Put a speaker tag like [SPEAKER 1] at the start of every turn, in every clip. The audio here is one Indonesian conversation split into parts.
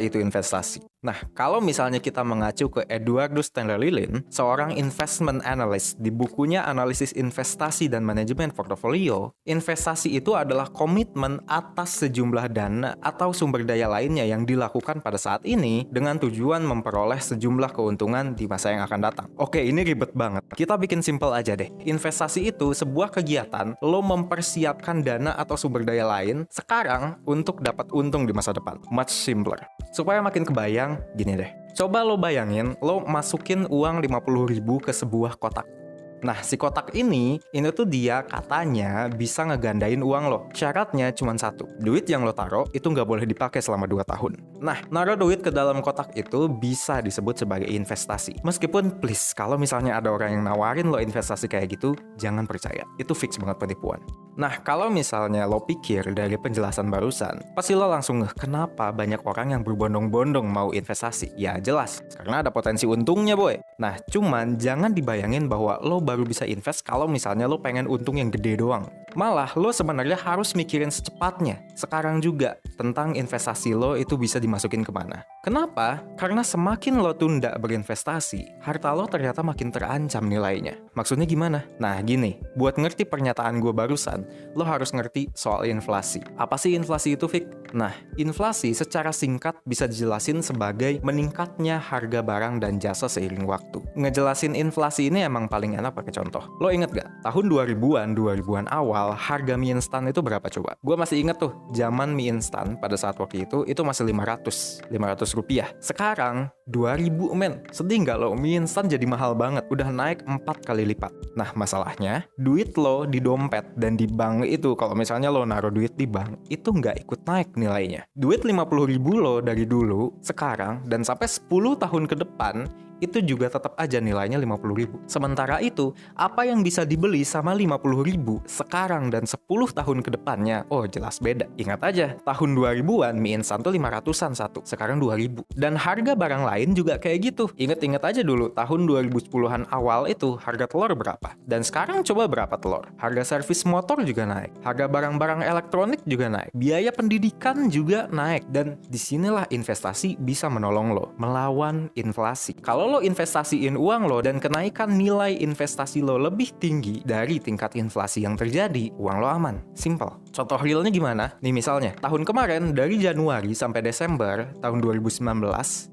[SPEAKER 1] itu investasi. Nah, kalau misalnya kita mengacu ke Eduardo Stanley, seorang investment analyst di bukunya Analisis Investasi dan Manajemen Portofolio, investasi itu adalah komitmen atas sejumlah dana atau sumber daya lainnya yang dilakukan pada saat ini dengan tujuan memperoleh sejumlah keuntungan di masa yang akan datang. Oke, ini ribet banget. Kita bikin simple aja deh. Investasi itu sebuah kegiatan lo mempersiapkan dana atau sumber daya lain sekarang untuk dapat untung di masa depan. Much simpler. Supaya makin kebayang, gini deh. Coba lo bayangin, lo masukin uang 50.000 ke sebuah kotak. Nah, si kotak ini tuh dia katanya bisa ngegandain uang lo. Syaratnya cuma satu, duit yang lo taruh itu nggak boleh dipakai selama 2 tahun. Nah, naruh duit ke dalam kotak itu bisa disebut sebagai investasi. Meskipun please, kalau misalnya ada orang yang nawarin lo investasi kayak gitu, jangan percaya. Itu fix banget penipuan. Nah, kalau misalnya lo pikir dari penjelasan barusan, pasti lo langsung ngeh kenapa banyak orang yang berbondong-bondong mau investasi. Ya jelas, karena ada potensi untungnya boy. Nah, cuman jangan dibayangin bahwa lo baru bisa invest kalau misalnya lo pengen untung yang gede doang. Malah, lo sebenarnya harus mikirin secepatnya, sekarang juga, tentang investasi lo itu bisa dimasukin kemana. Kenapa? Karena semakin lo tunda berinvestasi, harta lo ternyata makin terancam nilainya. Maksudnya gimana? Nah gini, buat ngerti pernyataan gue barusan, lo harus ngerti soal inflasi. Apa sih inflasi itu, Fik? Nah, inflasi secara singkat bisa dijelasin sebagai meningkatnya harga barang dan jasa seiring waktu. Ngejelasin inflasi ini emang paling enak pakai contoh. Lo inget gak? Tahun 2000-an awal, harga mie instan itu berapa coba? Gue masih inget tuh, zaman mie instan pada saat waktu itu masih 500 rupiah. Sekarang 2000 men. Sedih nggak lo? Mie instan jadi mahal banget. Udah naik 4 kali lipat. Nah masalahnya, duit lo di dompet dan di bank itu, kalau misalnya lo naruh duit di bank, itu nggak ikut naik nilainya. Duit 50.000 lo dari dulu, sekarang, dan sampai 10 tahun ke depan, itu juga tetap aja nilainya 50.000. Sementara itu, apa yang bisa dibeli sama 50.000 sekarang dan 10 tahun ke depannya, oh jelas beda. Ingat aja, tahun 2000-an mie instan tuh 500-an satu, sekarang 2.000. Dan harga barang lain juga kayak gitu. Ingat-ingat aja dulu, tahun 2010-an awal itu harga telur berapa? Dan sekarang coba berapa telur? Harga servis motor juga naik. Harga barang-barang elektronik juga naik. Biaya pendidikan juga naik. Dan disinilah investasi bisa menolong lo melawan inflasi. Kalau lo investasiin uang lo dan kenaikan nilai investasi lo lebih tinggi dari tingkat inflasi yang terjadi, uang lo aman. Simple. Contoh realnya gimana? Nih misalnya, tahun kemarin dari Januari sampai Desember tahun 2019,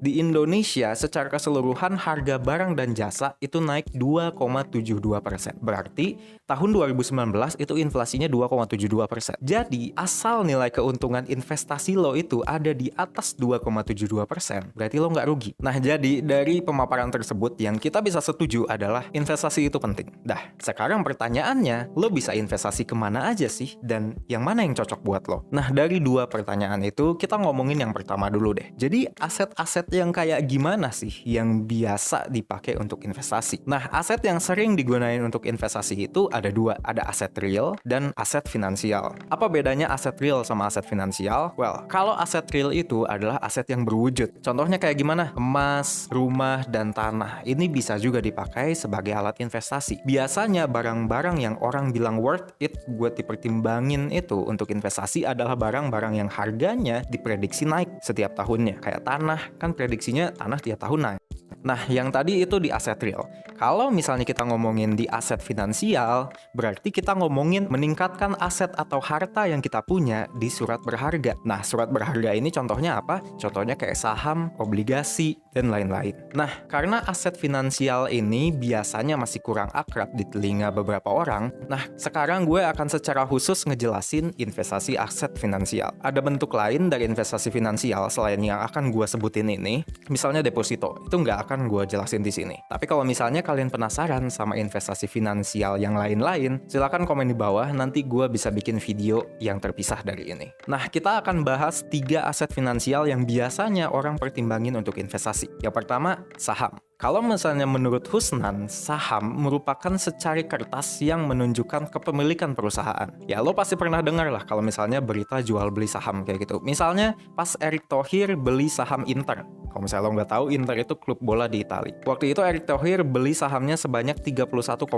[SPEAKER 1] di Indonesia secara keseluruhan harga barang dan jasa itu naik 2,72%. Berarti tahun 2019 itu inflasinya 2,72%. Jadi asal nilai keuntungan investasi lo itu ada di atas 2,72%, berarti lo nggak rugi. Nah jadi dari pemaparan tersebut yang kita bisa setuju adalah investasi itu penting. Dah, sekarang pertanyaannya, lo bisa investasi kemana aja sih? Dan yang mana yang cocok buat lo? Nah, dari dua pertanyaan itu, kita ngomongin yang pertama dulu deh. Jadi, aset-aset yang kayak gimana sih yang biasa dipakai untuk investasi? Nah, aset yang sering digunain untuk investasi itu ada dua. Ada aset real dan aset finansial. Apa bedanya aset real sama aset finansial? Well, kalau aset real itu adalah aset yang berwujud. Contohnya kayak gimana? Emas, rumah, dan tanah. Ini bisa juga dipakai sebagai alat investasi. Biasanya barang-barang yang orang bilang worth it buat dipertimbangin itu untuk investasi adalah barang-barang yang harganya diprediksi naik setiap tahunnya. Kayak tanah, kan prediksinya tanah tiap tahun naik. Nah, yang tadi itu di aset real. Kalau misalnya kita ngomongin di aset finansial, berarti kita ngomongin meningkatkan aset atau harta yang kita punya di surat berharga. Nah, surat berharga ini contohnya apa? Contohnya kayak saham, obligasi, dan lain-lain. Nah, karena aset finansial ini biasanya masih kurang akrab di telinga beberapa orang, nah, sekarang gue akan secara khusus ngejelasin investasi aset finansial. Ada bentuk lain dari investasi finansial selain yang akan gue sebutin ini, misalnya deposito. Itu nggak akan gue jelasin di sini. Tapi kalau misalnya kalian penasaran sama investasi finansial yang lain-lain, silakan komen di bawah, nanti gue bisa bikin video yang terpisah dari ini. Nah, kita akan bahas 3 aset finansial yang biasanya orang pertimbangin untuk investasi. Yang pertama, saham. Kalau misalnya menurut Husnan, saham merupakan secari kertas yang menunjukkan kepemilikan perusahaan. Ya, lo pasti pernah dengar lah kalau misalnya berita jual beli saham kayak gitu. Misalnya, pas Erick Thohir beli saham Inter. Kalau misalnya lo nggak tahu, Inter itu klub bola di Italia. Waktu itu Erick Thohir beli sahamnya sebanyak 31,5%.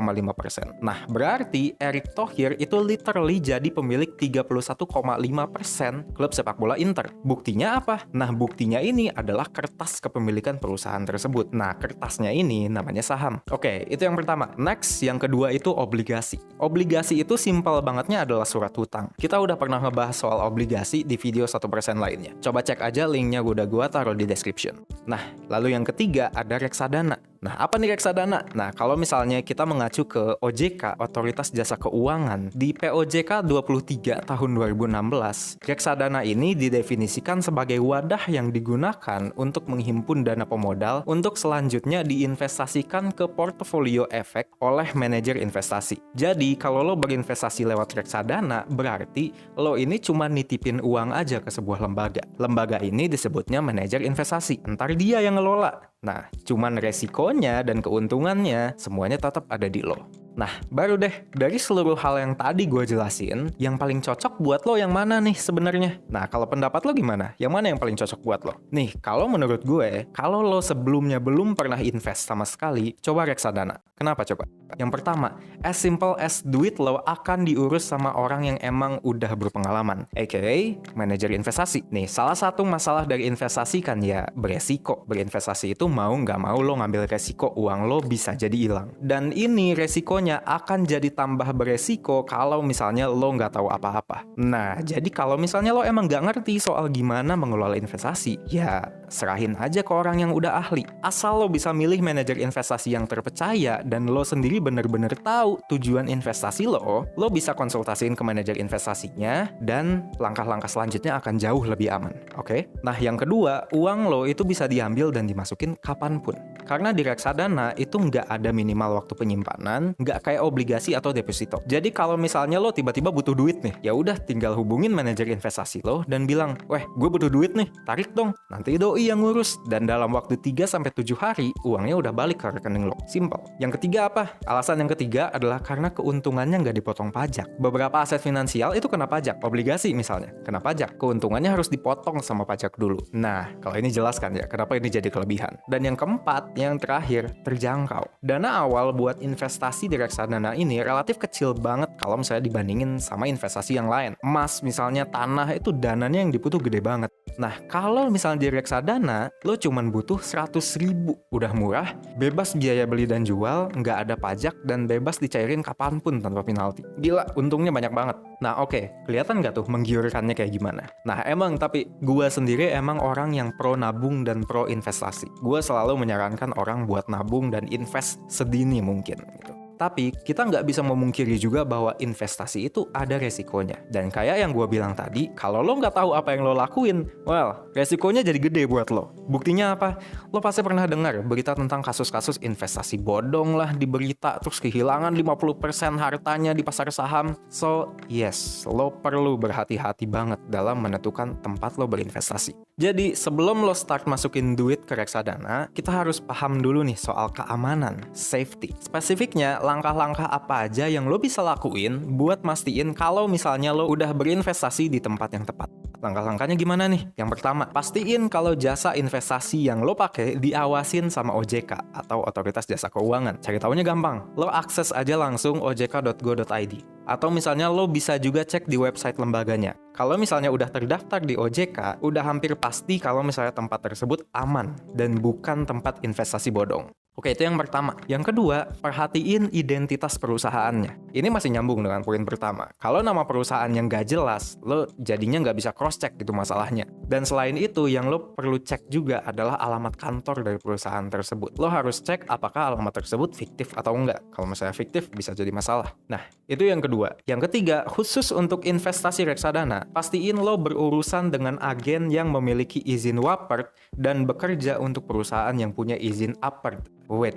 [SPEAKER 1] Nah, berarti Erick Thohir itu literally jadi pemilik 31,5% klub sepak bola Inter. Buktinya apa? Nah, buktinya ini adalah kertas kepemilikan perusahaan tersebut. Nah, kertasnya ini namanya saham. Oke, itu yang pertama. Next, yang kedua itu obligasi. Obligasi itu simpel bangetnya adalah surat hutang. Kita udah pernah ngebahas soal obligasi di video 1% lainnya. Coba cek aja linknya, gua taruh di description. Nah, lalu yang ketiga ada reksadana. Nah, apa nih reksadana? Nah, kalau misalnya kita mengacu ke OJK, Otoritas Jasa Keuangan, di POJK 23 tahun 2016, reksadana ini didefinisikan sebagai wadah yang digunakan untuk menghimpun dana pemodal untuk selanjutnya diinvestasikan ke portofolio efek oleh manajer investasi. Jadi, kalau lo berinvestasi lewat reksadana, berarti lo ini cuma nitipin uang aja ke sebuah lembaga. Lembaga ini disebutnya manajer investasi. Ntar dia yang ngelola. Nah, cuman resikonya dan keuntungannya semuanya tetap ada di lo. Nah, baru deh, dari seluruh hal yang tadi gue jelasin, yang paling cocok buat lo yang mana nih sebenarnya? Nah, kalau pendapat lo gimana? Yang mana yang paling cocok buat lo? Nih, kalau menurut gue, kalau lo sebelumnya belum pernah invest sama sekali, coba reksadana. Kenapa coba? Yang pertama, as simple as duit lo akan diurus sama orang yang emang udah berpengalaman, aka manajer investasi. Nih, salah satu masalah dari investasi kan ya beresiko. Berinvestasi itu mau nggak mau lo ngambil resiko, uang lo bisa jadi hilang. Dan ini resikonya akan jadi tambah beresiko kalau misalnya lo nggak tahu apa-apa. Nah, jadi kalau misalnya lo emang nggak ngerti soal gimana mengelola investasi, ya serahin aja ke orang yang udah ahli. Asal lo bisa milih manajer investasi yang terpercaya dan lo sendiri bener-bener tahu tujuan investasi lo bisa konsultasiin ke manajer investasinya dan langkah-langkah selanjutnya akan jauh lebih aman. Oke? Nah, yang kedua, uang lo itu bisa diambil dan dimasukin kapanpun. Karena di reksadana itu nggak ada minimal waktu penyimpanan, nggak kayak obligasi atau deposito. Jadi kalau misalnya lo tiba-tiba butuh duit nih, ya udah tinggal hubungin manajer investasi lo dan bilang, "Weh, gue butuh duit nih, tarik dong." Nanti doi yang ngurus dan dalam waktu 3-7 hari uangnya udah balik ke rekening lo. Simple. Yang ketiga apa? Alasan yang ketiga adalah karena keuntungannya nggak dipotong pajak. Beberapa aset finansial itu kena pajak, obligasi misalnya, kena pajak. Keuntungannya harus dipotong sama pajak dulu. Nah, kalau ini jelas kan ya, kenapa ini jadi kelebihan. Dan yang keempat, yang terakhir, terjangkau. Dana awal buat investasi di reksadana ini relatif kecil banget kalau misalnya dibandingin sama investasi yang lain. Emas misalnya, tanah itu dananya yang dibutuh gede banget. Nah, kalau misalnya di reksadana, lo cuman butuh 100.000. Udah murah, bebas biaya beli dan jual, nggak ada pajak, dan bebas dicairin kapanpun tanpa penalti. Gila, untungnya banyak banget. Nah, oke, kelihatan nggak tuh menggiurkannya kayak gimana? Nah, emang, tapi gue sendiri emang orang yang pro nabung dan pro investasi. Gue selalu menyarankan orang buat nabung dan invest sedini mungkin gitu. Tapi kita nggak bisa memungkiri juga bahwa investasi itu ada resikonya. Dan kayak yang gue bilang tadi, kalau lo nggak tahu apa yang lo lakuin, well, resikonya jadi gede buat lo. Buktinya apa? Lo pasti pernah dengar berita tentang kasus-kasus investasi bodong lah di berita, terus kehilangan 50% hartanya di pasar saham. So, yes, lo perlu berhati-hati banget dalam menentukan tempat lo berinvestasi. Jadi, sebelum lo start masukin duit ke reksadana, kita harus paham dulu nih soal keamanan, safety. Spesifiknya, langkah-langkah apa aja yang lo bisa lakuin buat mastiin kalau misalnya lo udah berinvestasi di tempat yang tepat. Langkah-langkahnya gimana nih? Yang pertama, pastiin kalau jasa investasi yang lo pakai diawasin sama OJK atau Otoritas Jasa Keuangan. Cari taunya gampang. Lo akses aja langsung ojk.go.id. Atau misalnya lo bisa juga cek di website lembaganya. Kalau misalnya udah terdaftar di OJK, udah hampir pasti kalau misalnya tempat tersebut aman dan bukan tempat investasi bodong. Oke, itu yang pertama. Yang kedua, perhatiin identitas perusahaannya. Ini masih nyambung dengan poin pertama. Kalau nama perusahaan yang gak jelas, lo jadinya nggak bisa cross-check gitu masalahnya. Dan selain itu, yang lo perlu cek juga adalah alamat kantor dari perusahaan tersebut. Lo harus cek apakah alamat tersebut fiktif atau enggak. Kalau misalnya fiktif, bisa jadi masalah. Nah, itu yang kedua. Yang ketiga, khusus untuk investasi reksadana, pastiin lo berurusan dengan agen yang memiliki izin WAPERT dan bekerja untuk perusahaan yang punya izin APERT. Wait.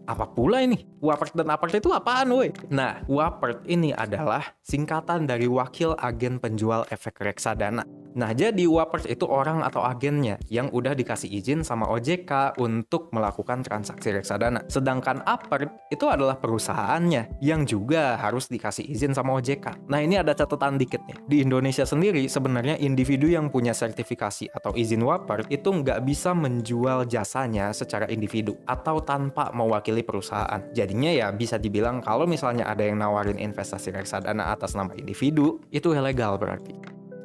[SPEAKER 1] Apa pula ini? Wapert dan apert itu apaan, woi? Nah, wapert ini adalah singkatan dari wakil agen penjual efek reksadana. Nah, jadi wapert itu orang atau agennya yang udah dikasih izin sama OJK untuk melakukan transaksi reksadana. Sedangkan apert itu adalah perusahaannya yang juga harus dikasih izin sama OJK. Nah, ini ada catatan dikit nih. Di Indonesia sendiri, sebenarnya individu yang punya sertifikasi atau izin wapert itu nggak bisa menjual jasanya secara individu atau tanpa mewakili perusahaan. Jadinya ya bisa dibilang kalau misalnya ada yang nawarin investasi reksadana atas nama individu, itu ilegal berarti.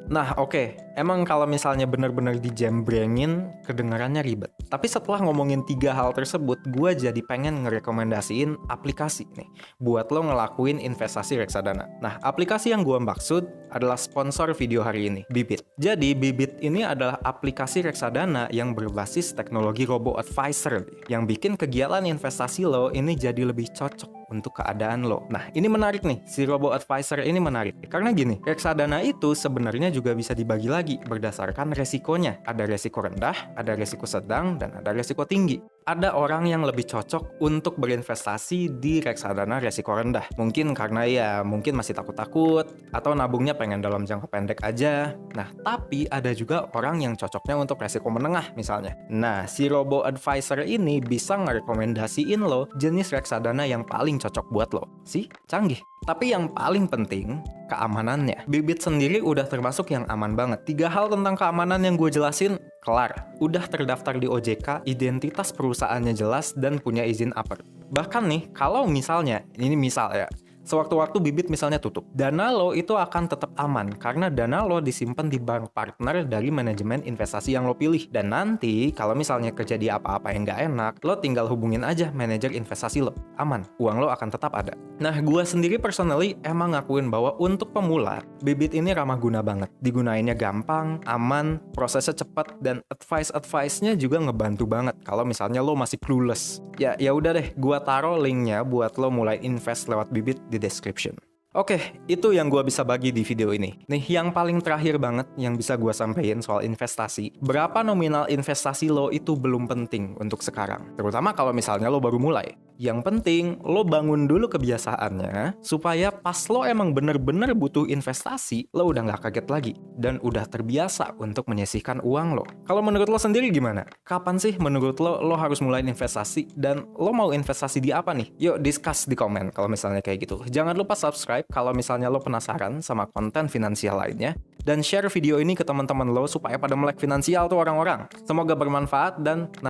[SPEAKER 1] Nah, oke. Emang kalau misalnya bener-bener dijembrengin, kedengarannya ribet. Tapi setelah ngomongin 3 hal tersebut, gue jadi pengen ngerekomendasiin aplikasi nih buat lo ngelakuin investasi reksadana. Nah, aplikasi yang gue maksud adalah sponsor video hari ini, Bibit. Jadi, Bibit ini adalah aplikasi reksadana yang berbasis teknologi robo-advisor yang bikin kegiatan investasi lo ini jadi lebih cocok untuk keadaan lo. Nah, ini menarik nih, si robo-advisor ini menarik. Karena gini, reksadana itu sebenarnya juga bisa dibagi lagi berdasarkan resikonya. Ada resiko rendah, ada resiko sedang, dan ada resiko tinggi. Ada orang yang lebih cocok untuk berinvestasi di reksadana resiko rendah. Mungkin karena mungkin masih takut-takut, atau nabungnya pengen dalam jangka pendek aja. Nah, tapi ada juga orang yang cocoknya untuk resiko menengah misalnya. Nah, si robo-advisor ini bisa ngerekomendasiin lo jenis reksadana yang paling cocok buat lo. Canggih. Tapi yang paling penting, keamanannya. Bibit sendiri udah termasuk yang aman banget. 3 hal tentang keamanan yang gue jelasin, kelar. Udah terdaftar di OJK, identitas perusahaannya jelas, dan punya izin apert. Bahkan nih, kalau misalnya, ini misal ya, sewaktu-waktu Bibit misalnya tutup, dana lo itu akan tetap aman karena dana lo disimpan di bank partner dari manajemen investasi yang lo pilih. Dan nanti kalau misalnya terjadi apa-apa yang nggak enak, lo tinggal hubungin aja manajer investasi lo. Aman, uang lo akan tetap ada. Nah, gue sendiri personally emang ngakuin bahwa untuk pemula, Bibit ini ramah guna banget. Digunainnya gampang, aman, prosesnya cepat, dan advice-nya juga ngebantu banget kalau misalnya lo masih clueless. Ya udah deh, gue taruh linknya buat lo mulai invest lewat Bibit di description. Oke, itu yang gue bisa bagi di video ini. Nih, yang paling terakhir banget yang bisa gue sampein soal investasi. Berapa nominal investasi lo itu belum penting untuk sekarang. Terutama kalau misalnya lo baru mulai. Yang penting, lo bangun dulu kebiasaannya supaya pas lo emang bener-bener butuh investasi, lo udah nggak kaget lagi. Dan udah terbiasa untuk menyisihkan uang lo. Kalau menurut lo sendiri gimana? Kapan sih menurut lo harus mulai investasi? Dan lo mau investasi di apa nih? Yuk discuss di komen kalau misalnya kayak gitu. Jangan lupa subscribe kalau misalnya lo penasaran sama konten finansial lainnya. Dan share video ini ke teman-teman lo supaya pada melek finansial tuh orang-orang. Semoga bermanfaat dan